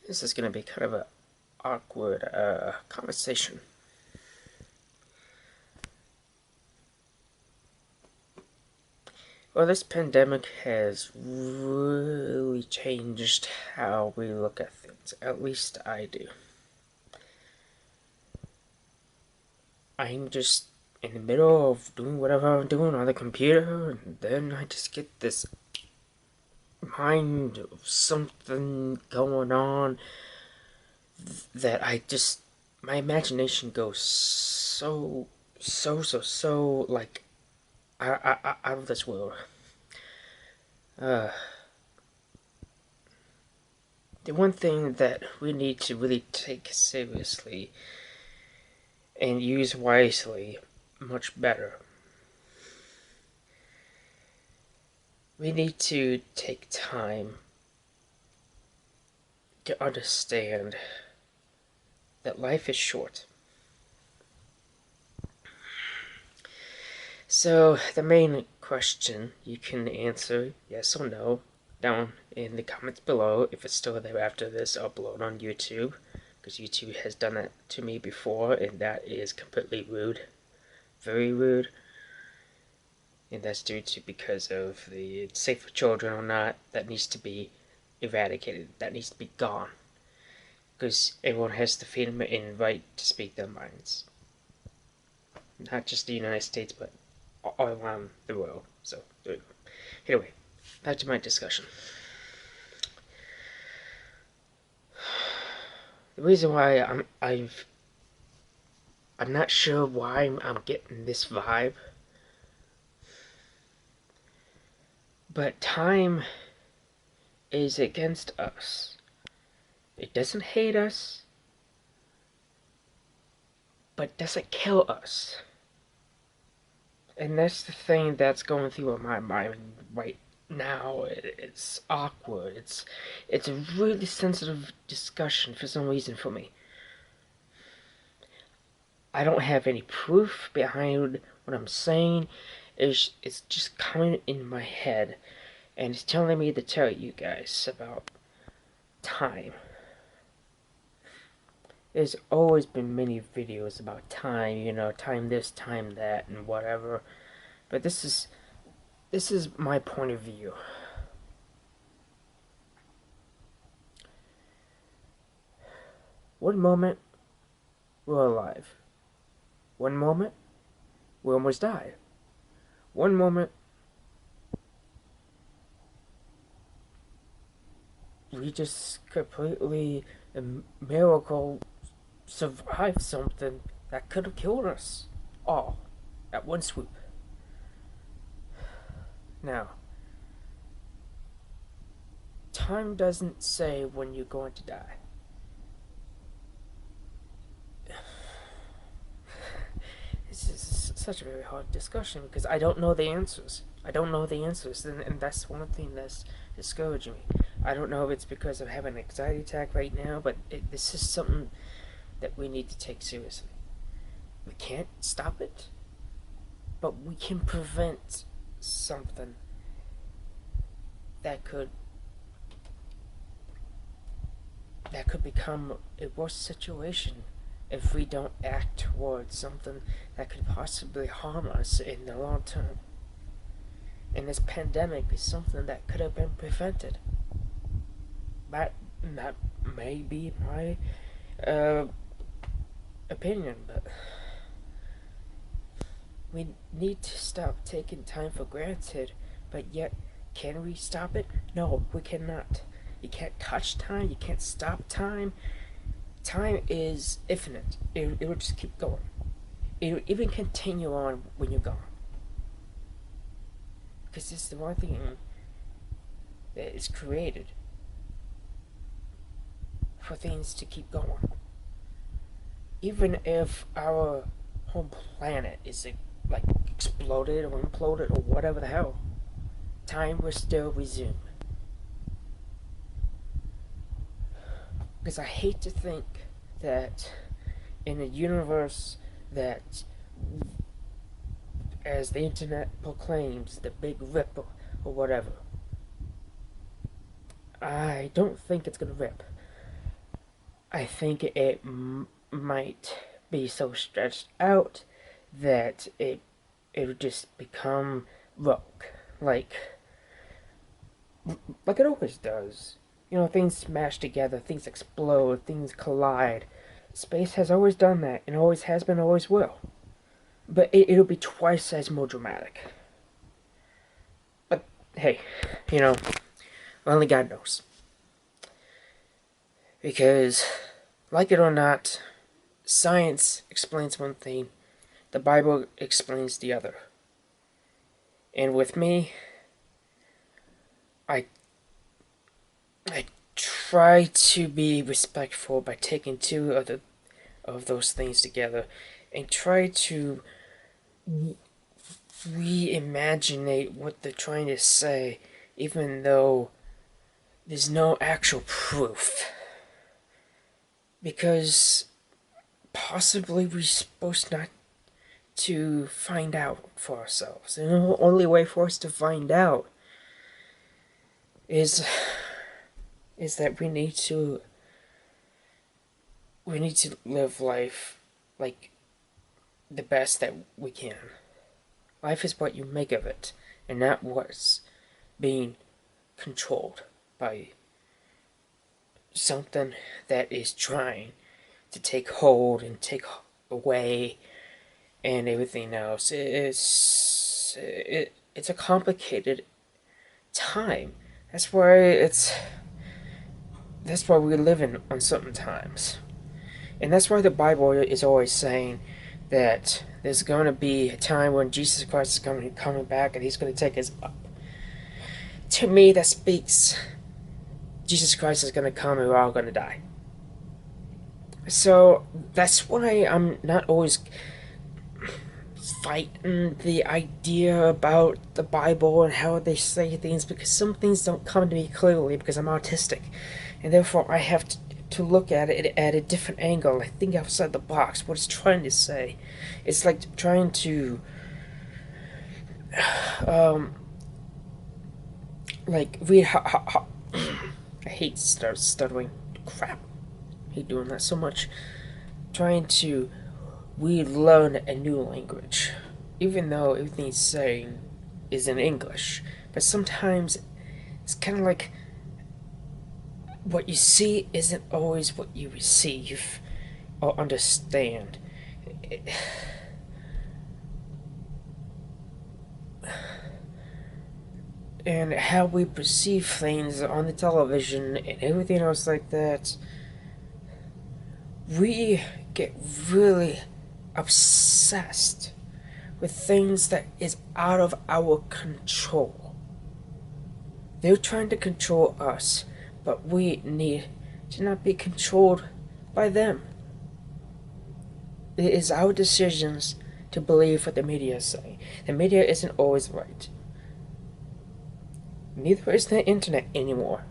This is going to be kind of an awkward conversation. Well, this pandemic has really changed how we look at things. At least I do. I'm just in the middle of doing whatever I'm doing on the computer, and then I just get this mind of something going on that my imagination goes so like out of this world. Uh, the one thing that we need to really take seriously and use wisely much better, we need to take time to understand that life is short. So, the main question you can answer yes or no down in the comments below if it's still there after this upload on YouTube, because YouTube has done that to me before, and that is completely rude. Very rude. And that's due to because of the it's safe for children or not. That needs to be eradicated. That needs to be gone. Because everyone has the freedom and right to speak their minds. Not just the United States, but all around the world. So, there we go. Anyway, back to my discussion. The reason why I'm not sure why I'm getting this vibe, but time is against us. It doesn't hate us, but doesn't kill us. And that's the thing that's going through my mind right now. It's awkward. It's a really sensitive discussion for some reason for me. I don't have any proof behind what I'm saying. It's just coming in my head, and it's telling me to tell you guys about time. There's always been many videos about time, time this, time that, and whatever. But this is my point of view. One moment, we're alive. One moment, we almost died. One moment, we just completely, a miracle, survived something that could have killed us all at one swoop. Now, time doesn't say when you're going to die. This is such a very hard discussion because I don't know the answers. And that's one thing that's discouraging me. I don't know if it's because of having an anxiety attack right now, but this is something that we need to take seriously. We can't stop it, but we can prevent something that could become a worse situation if we don't act towards something that could possibly harm us in the long term. And this pandemic is something that could have been prevented. That may be my opinion, but we need to stop taking time for granted. But yet, can we stop it? No, we cannot. You can't touch time. You can't stop time. Time is infinite. It will just keep going. It will even continue on when you're gone. Because it's the one thing that is created for things to keep going. Even if our whole planet is like exploded or imploded or whatever the hell, time will still resume. Because I hate to think that in a universe that, as the internet proclaims, the big rip or whatever, I don't think it's gonna rip. I think it might be so stretched out that it would just become rogue, like like it always does. You know, things smash together, things explode, things collide. Space has always done that, and always has been, always will. But it'll be twice as more dramatic. But hey, you know, only God knows. Because, like it or not, science explains one thing, the Bible explains the other. And with me, I I try to be respectful by taking two of those things together and try to reimagine what they're trying to say, even though there's no actual proof. Because possibly we're supposed not to find out for ourselves. And the only way for us to find out is that we need to live life like the best that we can. Life is what you make of it, and not what's being controlled by something that is trying to take hold and take away and everything else. It's a complicated time. That's why we're living uncertain times. And that's why the Bible is always saying that there's going to be a time when Jesus Christ is coming back and he's going to take us up. To me, that speaks Jesus Christ is going to come and we're all going to die. So that's why I'm not always fighting the idea about the Bible and how they say things, because some things don't come to me clearly because I'm autistic, and therefore I have to look at it at a different angle. I think outside the box. What it's trying to say, it's like trying to like read. I hate stuttering. Crap. I hate doing that so much. Trying to relearn a new language, even though everything it's saying is in English. But sometimes it's kind of like what you see isn't always what you receive or understand. And how we perceive things on the television and everything else like that, we get really obsessed with things that is out of our control. They're trying to control us, but we need to not be controlled by them. It is our decisions to believe what the media is saying. The media isn't always right. Neither is the internet anymore.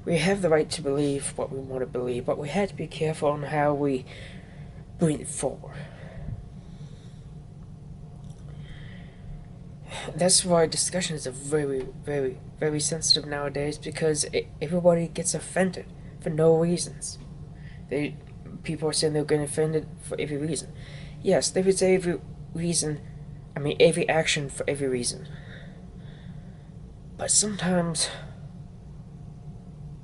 We have the right to believe what we want to believe, but we have to be careful on how we bring it forward. That's why discussions are very, very, very sensitive nowadays, because everybody gets offended for no reasons. People are saying they're getting offended for every reason. Yes, there is every reason. I mean, every action for every reason. But sometimes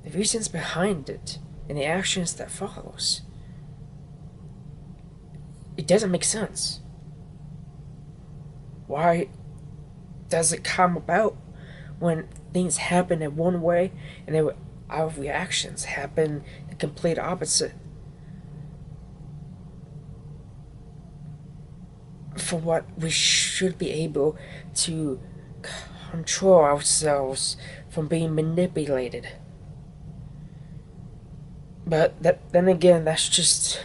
the reasons behind it and the actions that follows, it doesn't make sense. Why does it come about when things happen in one way and then our reactions happen the complete opposite? For what we should be able to control ourselves from being manipulated. But then again, that's just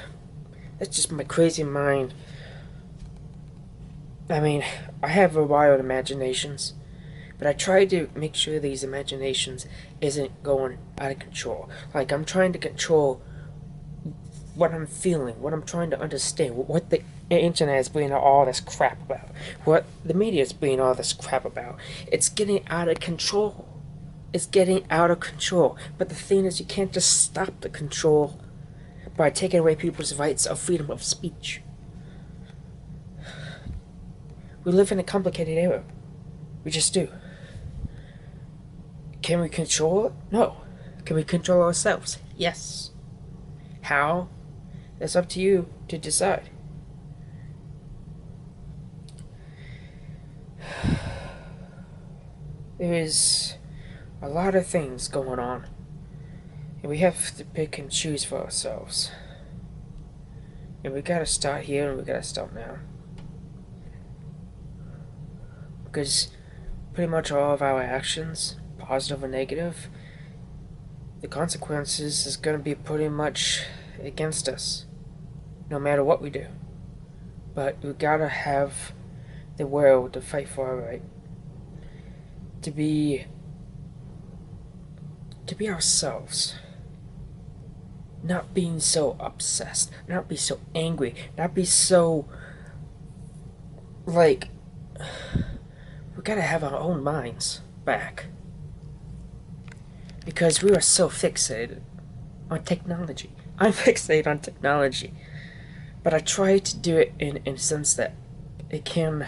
my crazy mind. I mean, I have a wild imaginations, but I try to make sure these imaginations isn't going out of control. Like, I'm trying to control what I'm feeling, what I'm trying to understand, what the internet is being all this crap about, what the media is being all this crap about. It's getting out of control. is getting out of control. But the thing is, you can't just stop the control by taking away people's rights of freedom of speech. We live in a complicated era. We just do. Can we control it? No. Can we control ourselves? Yes. How? That's up to you to decide. There is a lot of things going on, and we have to pick and choose for ourselves. And we gotta start here, and we gotta start now. Because pretty much all of our actions, positive or negative, the consequences is gonna be pretty much against us, no matter what we do. But we gotta have the will to fight for our right. To be ourselves. Not being so obsessed. Not be so angry. Not be so, like, we gotta have our own minds back. Because we are so fixated on technology. I'm fixated on technology. But I try to do it in a sense that it can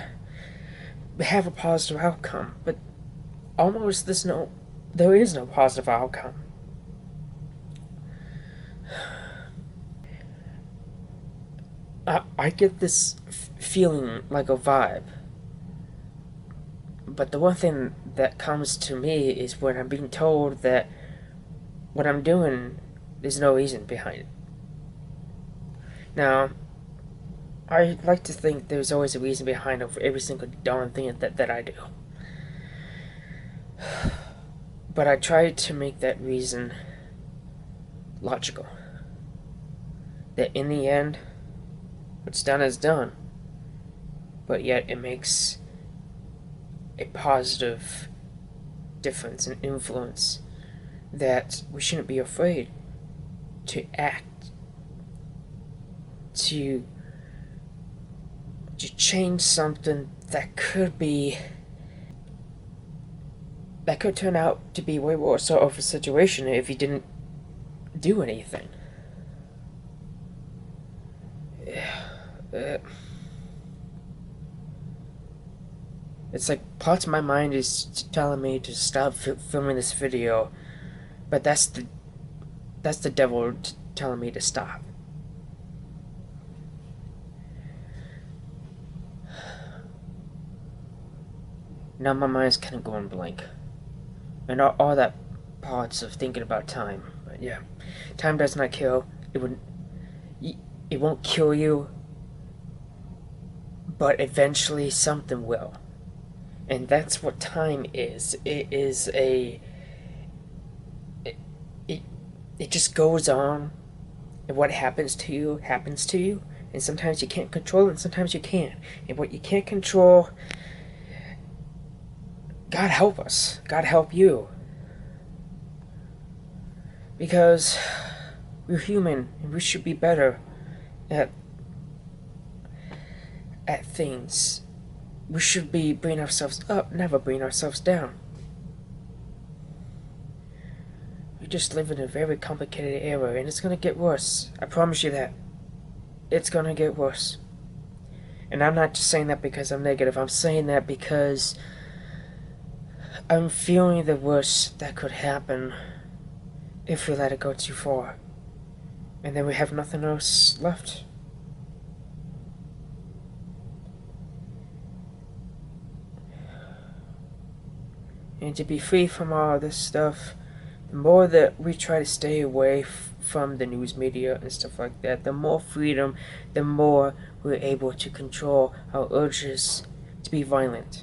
have a positive outcome. But almost there is no positive outcome. I get this feeling like a vibe. But the one thing that comes to me is when I'm being told that what I'm doing, there's no reason behind it. Now, I like to think there's always a reason behind it for every single darn thing that I do. But I try to make that reason logical. That in the end, what's done is done. But yet it makes a positive difference and influence that we shouldn't be afraid to act, to change something that could turn out to be way worse of a situation if you didn't do anything. It's like parts of my mind is telling me to stop filming this video, but that's the devil telling me to stop. Now my mind's kind of going blank. And all that parts of thinking about time. But yeah, time does not kill. It won't kill you, but eventually something will. And that's what time is. It is it just goes on, and what happens to you, and sometimes you can't control it, and sometimes you can. And what you can't control, God help us. God help you. Because we're human, and we should be better at things. We should be bringing ourselves up, never bring ourselves down. We just live in a very complicated era, and it's gonna get worse. I promise you that. It's gonna get worse. And I'm not just saying that because I'm negative. I'm saying that because I'm feeling the worst that could happen if we let it go too far. And then we have nothing else left. And to be free from all this stuff, the more that we try to stay away from the news media and stuff like that, the more freedom, the more we're able to control our urges to be violent.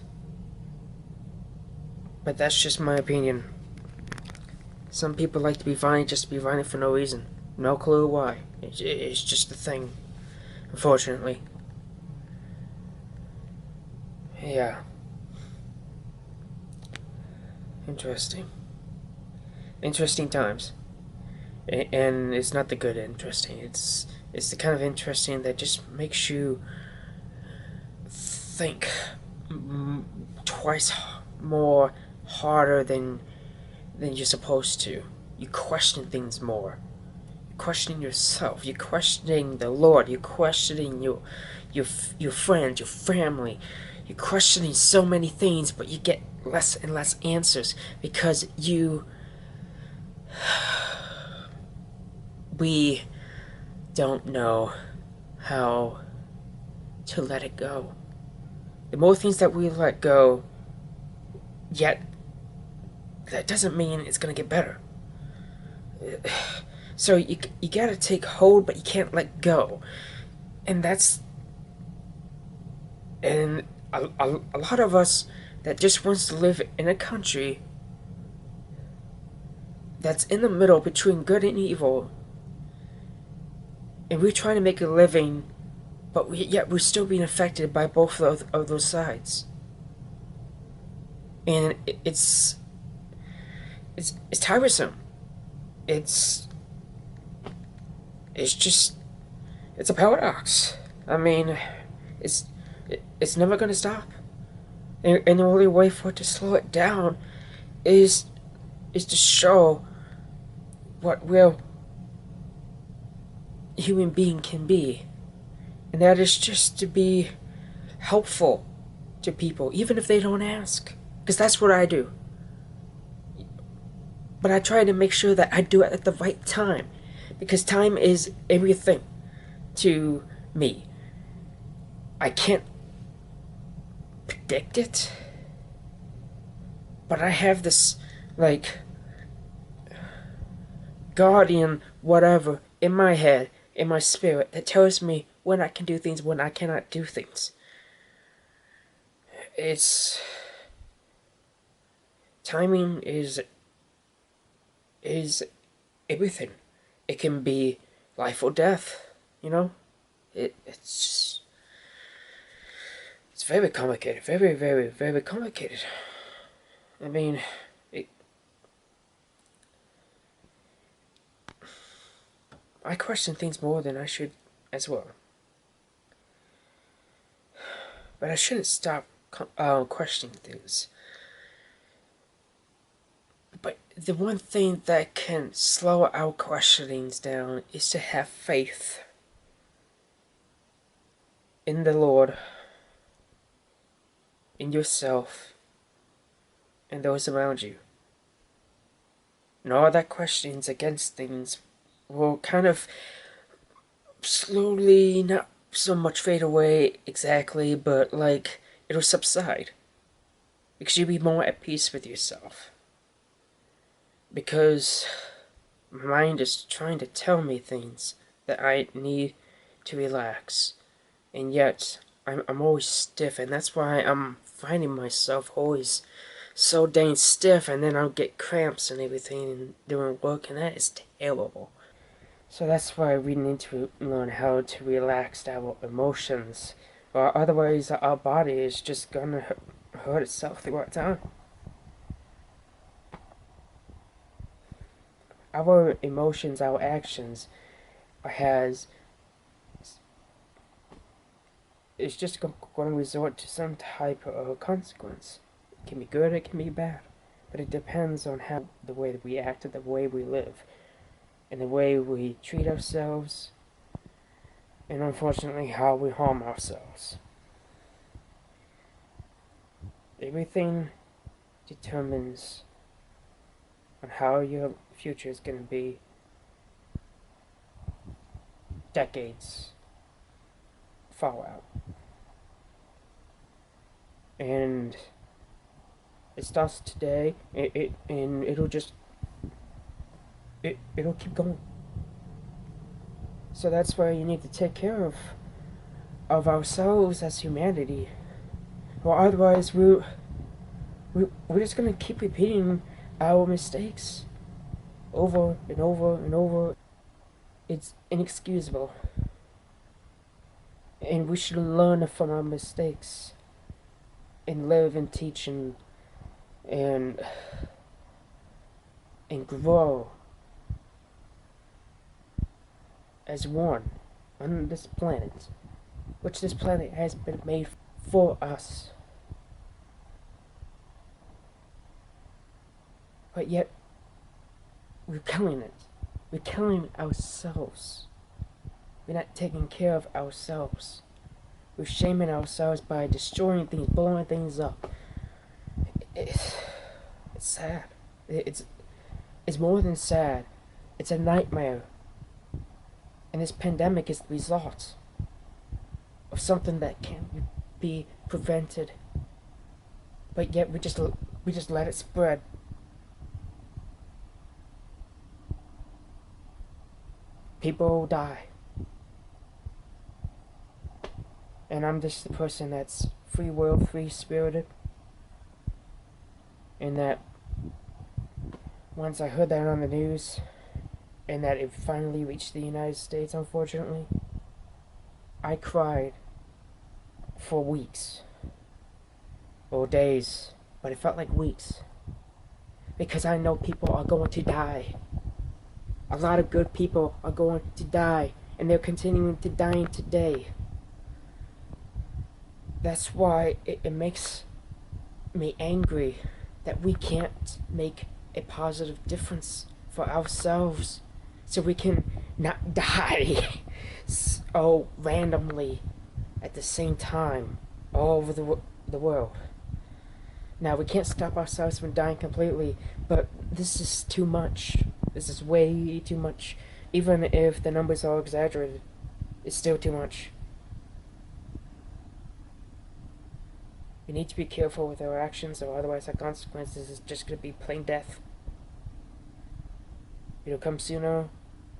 But that's just my opinion. Some people like to be violent just to be violent for no reason. No clue why. It's just a thing, unfortunately. Yeah. Interesting times, and it's not the good interesting. It's the kind of interesting that just makes you think twice more harder than than you're supposed to. You question things more. You're questioning yourself. You're questioning the Lord. You're questioning your friends, your family. You're questioning so many things, but you get less and less answers because we don't know how to let it go. The more things that we let go, yet that doesn't mean it's gonna get better. So you gotta take hold, but you can't let go, and that's and a lot of us that just wants to live in a country that's in the middle between good and evil, and we're trying to make a living, but yet we're still being affected by both of those sides, and it's tiresome. It's just it's a paradox. I mean, it's it's never gonna stop, and the only way for it to slow it down is to show what real human being can be, and that is just to be helpful to people, even if they don't ask. Because that's what I do. But I try to make sure that I do it at the right time, because time is everything to me. I can't predict it, but I have this, like, guardian whatever in my head, in my spirit, that tells me when I can do things, when I cannot do things. It's timing is everything. It can be life or death, you know? It's very complicated. Very, very, very complicated. I mean, I question things more than I should as well. But I shouldn't stop questioning things. But the one thing that can slow our questionings down is to have faith in the Lord, in yourself, and those around you. And all that questions against things will kind of slowly, not so much fade away exactly, but like it'll subside. Because you'll be more at peace with yourself. Because my mind is trying to tell me things that I need to relax, and yet I'm always stiff, and that's why I'm finding myself always so dang stiff, and then I'll get cramps and everything and doing work, and that is terrible. So that's why we need to learn how to relax our emotions, or otherwise our body is just gonna hurt itself throughout time. Our emotions, our actions, has it's just going to resort to some type of consequence. It can be good, it can be bad, but it depends on how the way that we act, and the way we live, and the way we treat ourselves, and unfortunately how we harm ourselves. Everything determines on how your future is going to be decades fallout. And it starts today, and it'll keep going. So that's why you need to take care of ourselves as humanity, or otherwise we're just gonna keep repeating our mistakes over and over and over. It's inexcusable, and we should learn from our mistakes and live and teach and grow as one on this planet, which this planet has been made for us. But yet we're killing it. We're killing ourselves. We're not taking care of ourselves. We're shaming ourselves by destroying things, blowing things up. It's sad. It's more than sad. It's a nightmare. And this pandemic is the result of something that can't be prevented. But yet we just let it spread. People die. And I'm just the person that's free will, free spirited. And that once I heard that on the news, and that it finally reached the United States, unfortunately, I cried for weeks. Or days. But it felt like weeks. Because I know people are going to die. A lot of good people are going to die. And they're continuing to die today. That's why it makes me angry that we can't make a positive difference for ourselves so we can not die so randomly at the same time all over the world. Now, we can't stop ourselves from dying completely, but this is too much. This is way too much. Even if the numbers are exaggerated, it's still too much. We need to be careful with our actions, or otherwise our consequences is just going to be plain death. It'll come sooner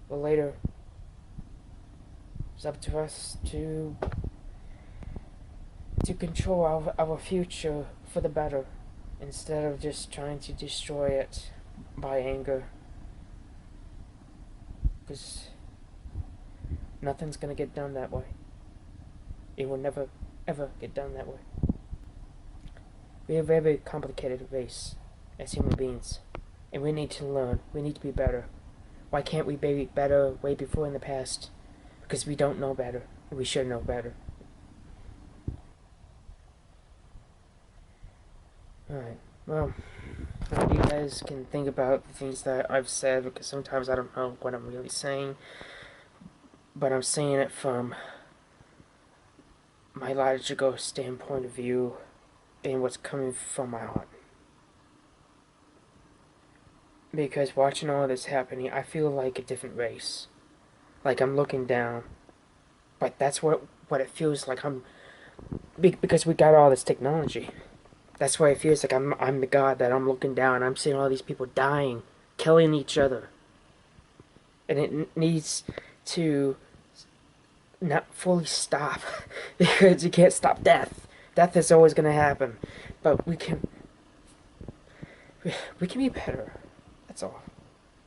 or later. It's up to us to control our future for the better, instead of just trying to destroy it by anger. Because nothing's going to get done that way. It will never, ever get done that way. We are a very complicated race as human beings, and we need to learn. We need to be better. Why can't we be better way before in the past? Because we don't know better, and we should know better. Alright, well, I hope you guys can think about the things that I've said, because sometimes I don't know what I'm really saying, but I'm saying it from my logical standpoint of view, and what's coming from my heart. Because watching all this happening, I feel like a different race. Like I'm looking down. But that's what it feels like. Because we got all this technology. That's why it feels like I'm the god that I'm looking down. I'm seeing all these people dying, killing each other. And it needs to not fully stop. Because you can't stop death. Death is always going to happen, but we can be better. That's all.